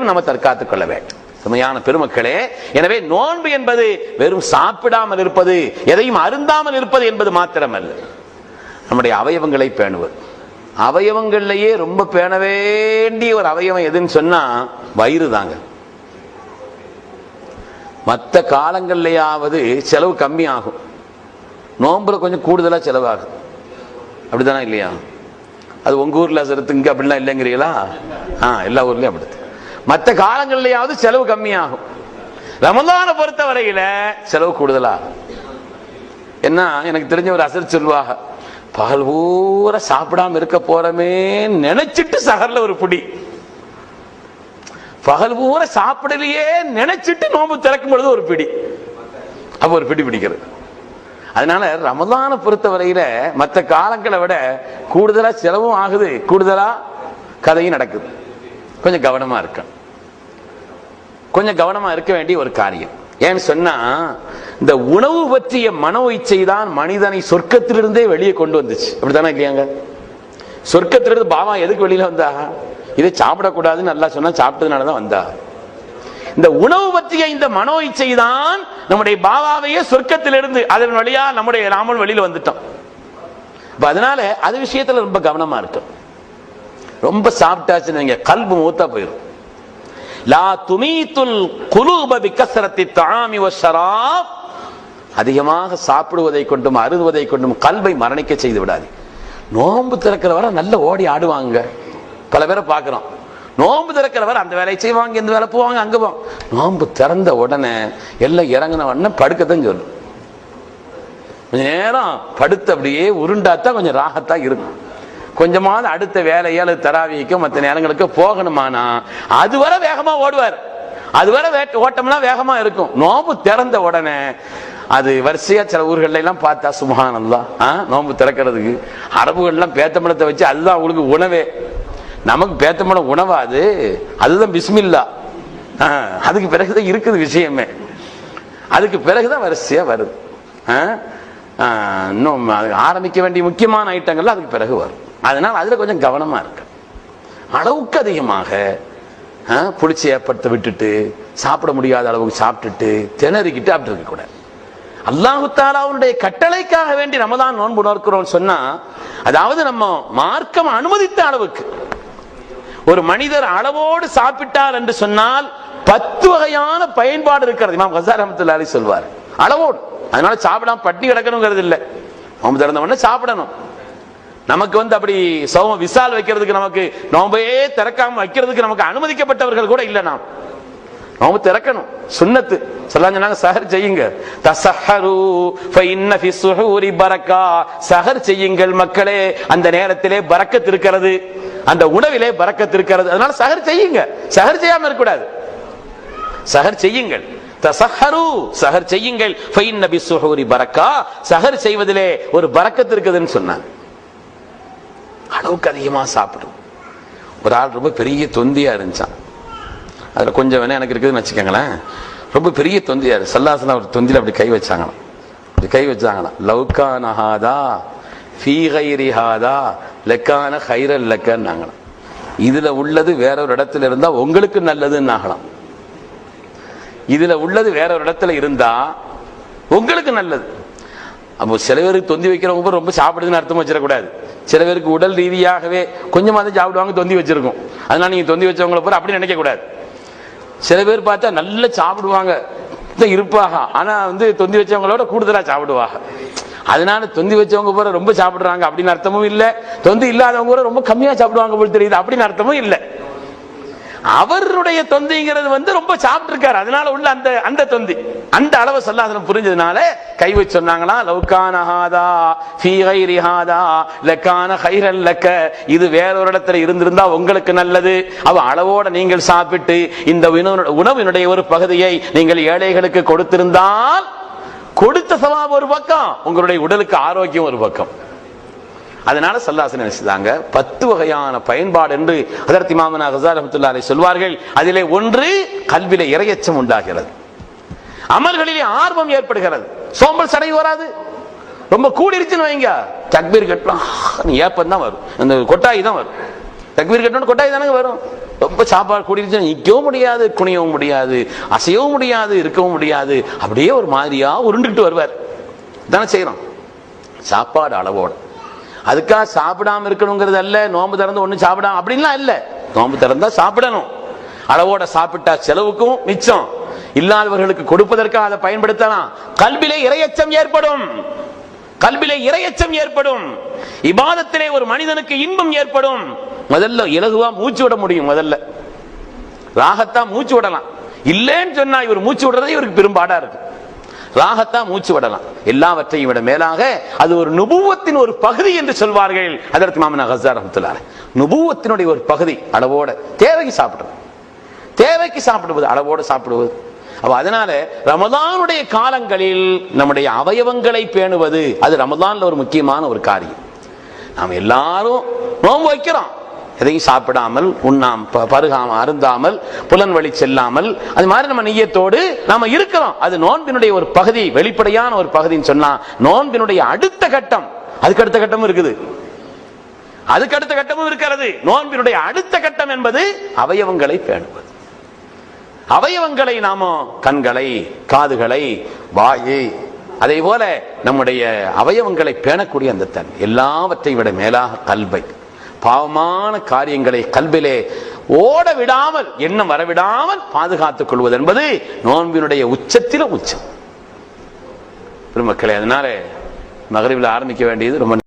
நம்ம தற்காத்துக் கொள்ள வேண்டும். சுமையான பெருமக்களே, எனவே நோன்பு என்பது வெறும் சாப்பிடாமல் இருப்பது, எதையும் அருந்தாமல் இருப்பது என்பது மாத்திரமல்ல, நம்முடைய அவயவங்களை பேணுவது. அவயவங்கள்லயே ரொம்ப பேண வேண்டிய ஒரு அவயவம் எதுன்னு சொன்னா வயிறு தாங்க. மற்ற காலங்கள்லயாவது செலவு கம்மி ஆகும், நோன்புல கொஞ்சம் கூடுதலா செலவாகும். அப்படித்தானே இல்லையா? அது உங்க ஊர்ல இங்க அப்படிலாம் இல்லைங்கிறீங்களா? எல்லா ஊர்லயும் அப்படி. மற்ற காலங்கள்லயாவது செலவு கம்மியாகும், ரமலானை பொறுத்த வரையில செலவு கூடுதலாகும். என்ன, எனக்கு தெரிஞ்ச ஒரு அசர் சொல்லுவாங்க, பகல் பூரா சாப்பிடாம இருக்க போறமே நினைச்சிட்டு சஹர்ல ஒரு புடி, பகல் பூரா சாப்பிடலையே நினைச்சிட்டு நோன்பு திறக்கும் பொழுது ஒரு பிடி, அப்ப ஒரு பிடி பிடிக்கிறது. அதனால ரமலானை பொறுத்த வரையில மற்ற காலங்களை விட கூடுதலா செலவும் ஆகுது, கூடுதலா கதையும் நடக்குது. கொஞ்சம் கவனமா இருக்க, கொஞ்சம் கவனமா இருக்க வேண்டிய ஒரு காரியம். ஏன்னு சொன்னா, இந்த உணவு பற்றிய மனோ இச்சை தான் மனிதனை சொர்க்கத்திலிருந்தே வெளியே கொண்டு வந்துச்சு. அப்படித்தானே இல்லையாங்க? சொர்க்கத்திலிருந்து பாவா எதுக்கு வெளியில வந்தா? இதை சாப்பிடக்கூடாதுன்னு நல்லா சொன்னா சாப்பிட்டதுனாலதான் வந்தா. இந்த உணவு பற்றிய இந்த மனோ இச்சை தான் நம்முடைய பாவாவையே சொர்க்கத்திலிருந்து அதன் வழியா நாமல் வெளியில வந்துட்டோம். அதனால அது விஷயத்துல ரொம்ப கவனமா இருக்கும். ரொம்ப சாப்பிட்டாச்சுன்னு கல்பு மூத்தா போயிடும். லா துமீத்துல் குலூப பிகஸ்ரத்தி தஆமி வஷ்ஷராப், அதிகமாக சாப்பிடுவதை கொண்டும் அருந்துவதை கொண்டும் கல்பை மரணிக்க செய்து விடாது. நோன்பு திறக்கிற வரை நல்ல ஓடி ஆடுவாங்க, பல பேரை பார்க்கிறோம். நோன்பு திறக்கிறவர் அந்த வேலையை செய்வாங்க, இந்த வேலை போவாங்க, அங்க போவாங்க. நோன்பு திறந்த உடனே எல்லாம் இறங்கின உடனே படுக்கத்தான் சொல்லும். கொஞ்ச நேரம் படுத்து அப்படியே உருண்டாத்தான் கொஞ்சம் ராகத்தா இருக்கும். கொஞ்சமாவது அடுத்த வேலையால் தராவிக்கும் மற்ற நேரங்களுக்கு போகணுமானா அதுவரை வேகமா ஓடுவார். அதுவரை ஓட்டம்னா வேகமா இருக்கும். நோன்பு திறந்த உடனே அது வரிசையா சில ஊர்கள்ல எல்லாம் பார்த்தா சுப்ஹானல்லாஹ், நோன்பு திறக்கிறதுக்கு அரபுகள்லாம் பேத்தம்பழத்தை வச்சு அதுதான் அவங்களுக்கு உணவே. நமக்கு பேத்தம்பழம் உணவாது, அதுதான் பிஸ்மில்லா. அதுக்கு பிறகுதான் இருக்குது விஷயமே, அதுக்கு பிறகுதான் வரிசையா வருது. இன்னும் ஆரம்பிக்க வேண்டிய முக்கியமான ஐட்டங்கள்லாம் அதுக்கு பிறகு வரும். அதனால அதுல கொஞ்சம் கவனமா இருக்கு. அளவுக்கு அதிகமாக புளிச்சு ஏற்படுத்த விட்டுட்டு சாப்பிட முடியாத அளவுக்கு சாப்பிட்டுட்டு திணறிக்கிட்டு அப்படி இருக்க கூடாது. அல்லாஹு தஆலாவுடைய கட்டளைக்காக வேண்டி ரமலான் நோன்பு நோக்கிறோம் சொன்னா, அதாவது நம்ம மார்க்கம் அனுமதித்த அளவுக்கு ஒரு மனிதர் அளவோடு சாப்பிட்டார் என்று சொன்னால் 10 வகையான பயன்பாடு இருக்கிறது. இமாம் கஸாலி ரஹ்மத்துல்லாஹி அலைஹி சொல்வார், அளவோடு. அதனால சாப்பிடாம பட்டினி கிடக்கணுங்கிறது இல்லை, நோன்பு திறந்த உடனே சாப்பிடணும். நமக்கு அப்படி சௌம விசால் வைக்கிறதுக்கு, நமக்கு நோம்பையே திறக்காம வைக்கிறதுக்கு நமக்கு அனுமதிக்கப்பட்டவர்கள் கூட இல்லை. நாம் நோம்பு திறக்கணும், சுன்னத்து. சொன்னாங்க சஹர் செய்யுங்க, தஸஹரு ஃபஇன்ன ஃபி ஸுஹூரி பரக்கா, சஹர் செய்யுங்கள் மக்களே, அந்த நேரத்திலே பரக்கத் இருக்கிறது, அந்த உணவிலே பரக்கத் இருக்கிறது. அதனால சஹர் செய்யுங்க, சஹர் செய்யாம இருக்க கூடாது. சஹர் செய்யுங்கள், தஸஹரு, சஹர் செய்யுங்கள், ஃபஇன்ன ஃபி ஸுஹூரி பரக்கா, சஹர் செய்வதிலே ஒரு பரக்கத் இருக்குதுன்னு சொன்னாங்க. அளவுக்கு அதிகமா சாப்பிடும். ஒரு ஆள் ரொம்ப பெரிய தொந்தியா இருந்துச்சான், அதுல கொஞ்சம் வேணா எனக்கு இருக்குதுன்னு வச்சுக்கோங்களேன். ரொம்ப பெரிய தொந்தியா இருக்கு. ஸல்லல்லாஹு ஒரு தொந்தியில அப்படி கை வச்சாங்களாம், அப்படி கை வச்சாங்களாம். லவ்கான ஹாதா ஃபீ கைரி ஹாதா லக்கான கைரல் லக்கன்னாங்களாம். இதுல உள்ளது வேற ஒரு இடத்துல இருந்தா உங்களுக்கு நல்லதுன்னாகலாம். இதுல உள்ளது வேற ஒரு இடத்துல இருந்தா உங்களுக்கு நல்லது. அப்போ சில பேருக்கு தொந்தி வைக்கிறவங்க ரொம்ப சாப்பிடுதுன்னு அர்த்தம் வச்சிடக்கூடாது. சில பேருக்கு உடல் ரீதியாகவே கொஞ்சமாக தான் சாப்பிடுவாங்க, தொந்தி வச்சிருக்கும். அதனால நீங்க தொந்தி வச்சவங்களை போற அப்படி நினைக்க கூடாது. சில பேர் பார்த்தா நல்லா சாப்பிடுவாங்க இருப்பாக, ஆனா தொந்தி வச்சவங்களோட கூடுதலா சாப்பிடுவாங்க. அதனால தொந்தி வச்சவங்க போற ரொம்ப சாப்பிடுறாங்க அப்படின்னு அர்த்தமும் இல்லை, தொந்தி இல்லாதவங்க கூட ரொம்ப கம்மியா சாப்பிடுவாங்க போல தெரியுது அப்படின்னு அர்த்தமும் இல்லை. அவருடைய தொந்திங்கிறது ரொம்ப சாப்பிட்டு இருக்காரு, அதனால உள்ள அந்த தொந்தி அந்த அளவு ஸல்லல்லாஹு புரிஞ்சதுனால கை வச்சு சொன்னாங்களா, லவ்கான ஹாதா ஃபீ கைரி ஹாதா லக்கான கைரல் லக்க, இது வேற ஒரு இடத்துல இருந்திருந்தா உங்களுக்கு நல்லது. அவ அளவோட நீங்கள் சாப்பிட்டு இந்த உணவினுடைய ஒரு பகுதியை நீங்கள் ஏழைகளுக்கு கொடுத்திருந்தால் கொடுத்த சவாப் ஒரு பக்கம், உங்களுடைய உடலுக்கு ஆரோக்கியம் ஒரு பக்கம். அதனால ஸல்லல்லாஹு அலைஹி வஸல்லம் 10 வகையான பயன்பாடு என்று ஹஜ்ரத் இமாம் கஸாலி ரஹ்மத்துல்லாஹி அலைஹி சொல்வார்கள். அதிலே ஒன்று கல்விலே இறையச்சம் உண்டாகிறது, அமல்களிலே ஆர்வம் ஏற்படுகிறது, சோம்பல் சடை வராது. ரொம்ப கூடிருச்சுன்னு வைங்க, தக்பீர் கட்டலாம் ஏப்பம் தான் வரும், அந்த கொட்டாய் தான் வரும். தக்பீர் கட்டணும் கொட்டாய் தானே வரும், ரொம்ப சாப்பாடு கூடிருச்சு, நிற்கவும் முடியாது, குனியவும் முடியாது, அசையவும் முடியாது, இருக்கவும் முடியாது, அப்படியே ஒரு மாதிரியா உருண்டுகிட்டு வருவார். தானே செய்யறோம். சாப்பாடு அளவோடு. அதுக்காக சாப்பிடாம இருக்கணுங்கிறது அல்ல, நோன்பு திறந்து ஒண்ணு சாப்பிடாம அப்படின்லாம் இல்ல. நோன்பு திறந்தா சாப்பிடணும், அளவோட சாப்பிட்டா செலவுக்கும் மிச்சம், இல்லாதவர்களுக்கு கொடுப்பதற்காக அதை பயன்படுத்தலாம். கல்விலே இறையச்சம் ஏற்படும், கல்விலே இறையச்சம் ஏற்படும், இபாதத்திலே ஒரு மனிதனுக்கு இன்பம் ஏற்படும். முதல்ல இலகுவா மூச்சு விட முடியும், முதல்ல ராகத்தா மூச்சு விடலாம். இல்லைன்னு சொன்னா இவர் மூச்சு விடுறதே இவருக்கு பெரும்பாடா இருக்கு. ராகத்தா மூச்சு விடலாம். எல்லாவற்றையும் விட மேலாக அது ஒரு நுபுவத்தின் ஒரு பகுதி என்று சொல்வார்கள் ஹஜ்ரத் இமாம் கஸ்ஸாலி ரஹ்மத்துல்லாஹி அலைஹி. நுபுவத்தினுடைய ஒரு பகுதி. அளவோட தேவைக்கு சாப்பிடுறது, தேவைக்கு சாப்பிடுவது, அளவோடு சாப்பிடுவது. அப்ப அதனால ரமதானுடைய காலங்களில் நம்முடைய அவயவங்களை பேணுவது அது ரமதான்ல ஒரு முக்கியமான ஒரு காரியம். நாம் எல்லாரும் நோன்பு வைக்கிறோம், எதையும் சாப்பிடாமல், உண்ணாம, பருகாம, அருந்தாமல், புலன் வழி செல்லாமல், அது மாதிரி நம்ம நிய்யத்தோடு நாம இருக்கிறோம். அது நோன்பினுடைய ஒரு பகுதி, வெளிப்படையான ஒரு பகுதின்னு சொன்னா நோன்பினுடைய அடுத்த கட்டம், அதுக்கு அடுத்த கட்டமும் இருக்குது, அதுக்கு அடுத்த கட்டமும் இருக்கிறது. நோன்பினுடைய அடுத்த கட்டம் என்பது அவயவங்களை பேணுவது. அவயவங்களை நாம கண்களை, காதுகளை, வாயை, அதே போல நம்முடைய அவயவங்களை பேணக்கூடிய அந்த தன்மை, எல்லாவற்றை விட மேலாக கல்வை, பாவமான காரியங்களை கல்விலே ஓட விடாமல், எண்ணம் வரவிடாமல் பாதுகாத்துக் கொள்வது என்பது நோன்பினுடைய உச்சத்திலும் உச்சம். பெருமக்களே, அதனால மகரிபில் ஆரம்பிக்க வேண்டியது ரொம்ப